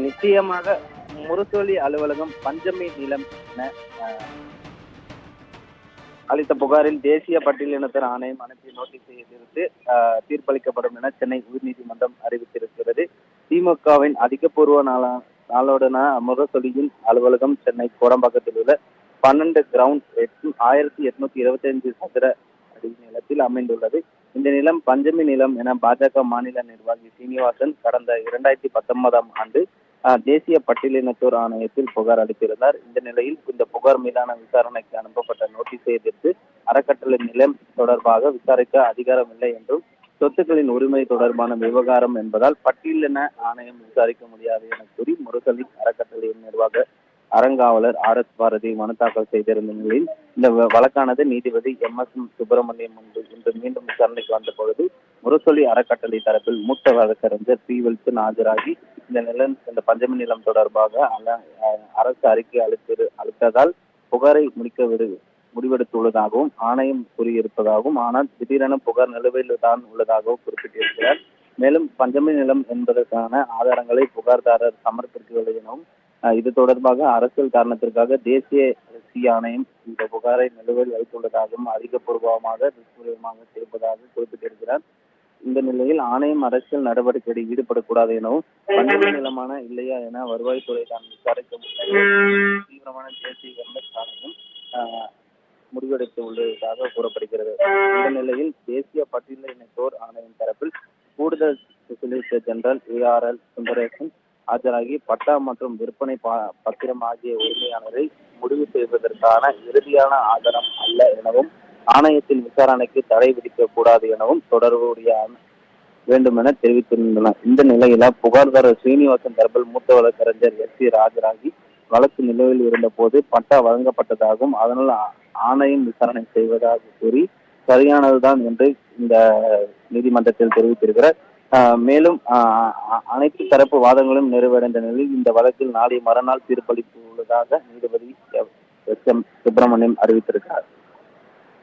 நிச்சயமாக முரசொலி அலுவலகம் பஞ்சமி நிலம் என அளித்த புகாரில் தேசிய பட்டியலினத்தர் ஆணையம் அனுப்பி நோட்டீஸை எதிர்த்து தீர்ப்பளிக்கப்படும் என சென்னை உயர்நீதிமன்றம் அறிவித்திருக்கிறது. திமுகவின் அதிகபூர்வ நாளோடன முரசொலியின் அலுவலகம் சென்னை கோடம்பாக்கத்தில் உள்ள 12 கிரவுண்ட் 1825 சதுர அடி நிலத்தில் அமைந்துள்ளது. இந்த நிலம் பஞ்சமி நிலம் என பாஜக மாநில நிர்வாகி சீனிவாசன் கடந்த 2019ஆம் ஆண்டு தேசிய பட்டியலினத்தோர் ஆணையத்தில் புகார் அளித்திருந்தார். இந்த நிலையில் இந்த புகார் மீதான விசாரணைக்கு அனுப்பப்பட்ட நோட்டீஸை எதிர்த்து அறக்கட்டளை நிலம் தொடர்பாக விசாரிக்க அதிகாரம் இல்லை என்றும், சொத்துக்களின் உரிமை தொடர்பான விவகாரம் என்பதால் பட்டியலின ஆணையம் விசாரிக்க முடியாது என கூறி முரசொலி அறக்கட்டளையின் நிர்வாக அறங்காவலர் RS பாரதி மனு தாக்கல் செய்திருந்த நிலையில் இந்த வழக்கானது நீதிபதி MS சுப்பிரமணியம் இன்று மீண்டும் விசாரணைக்கு வந்த பொழுது முரசொலி அறக்கட்டளை தரப்பில் மூத்த வழக்கறிஞர் P. வில்சன் ஆஜராகி இந்த பஞ்சமி நிலம் தொடர்பாக அரசு அறிக்கை அளித்ததால் புகாரை முடிவெடுத்துள்ளதாகவும் ஆணையம் கூறியிருப்பதாகவும், ஆனால் திடீரென புகார் நிலுவையில் தான் உள்ளதாகவும் குறிப்பிட்டிருக்கிறார். மேலும் பஞ்சமி நிலம் என்பதற்கான ஆதாரங்களை புகார்தாரர் சமர்ப்பிக்கவில்லை எனவும், இது தொடர்பாக அரசியல் காரணத்திற்காக தேசிய ஆணையம் இந்த புகாரை நிலுவையில் வைத்துள்ளதாகவும் அதிகபூர்வமாக செய்வதாக குறிப்பிட்டிருக்கிறார். இந்த நிலையில் ஆணையம் அரசியல் நடவடிக்கையில் ஈடுபடக்கூடாது எனவும், பஞ்சமி நிலமான இல்லையா என வருவாய்த்துறை தான் விசாரிக்க தீவிரமான தேசிய ஆணையம் முடிவெடுத்து உள்ளதாக கூறப்படுகிறது. இந்த நிலையில் தேசிய பட்டியலினத்தோர் ஆணையம் தரப்பில் கூடுதல் சொலிசிட்டர் ஜெனரல் ARL சுந்தரேசன் ஆஜராகி பட்டா மற்றும் விற்பனை பத்திரம் ஆகிய உரிமையாளரை முடிவு செய்வதற்கான இறுதியான ஆதாரம் அல்ல எனவும், ஆணையத்தின் விசாரணைக்கு தடை விதிக்க கூடாது எனவும் தொடர்புடைய வேண்டும் என தெரிவித்திருந்தனர். இந்த நிலையில புகார்தாரர் சீனிவாசன் தரப்பில் மூத்த வழக்கறிஞர் SC ராஜராகி வழக்கு நிலுவையில் இருந்த போது பட்டா வழங்கப்பட்டதாகவும், அதனால் ஆணையம் விசாரணை செய்வதாக கூறி சரியானதுதான் என்று இந்த நீதிமன்றத்தில் தெரிவித்திருக்கிறார். மேலும் அனைத்து தரப்பு வாதங்களும் நிறைவடைந்த நிலையில் இந்த வழக்கில் நாளை மறுநாள் தீர்ப்பளிக்க உள்ளதாக நீதிபதி SM சுப்பிரமணியம் அறிவித்திருக்கிறார்.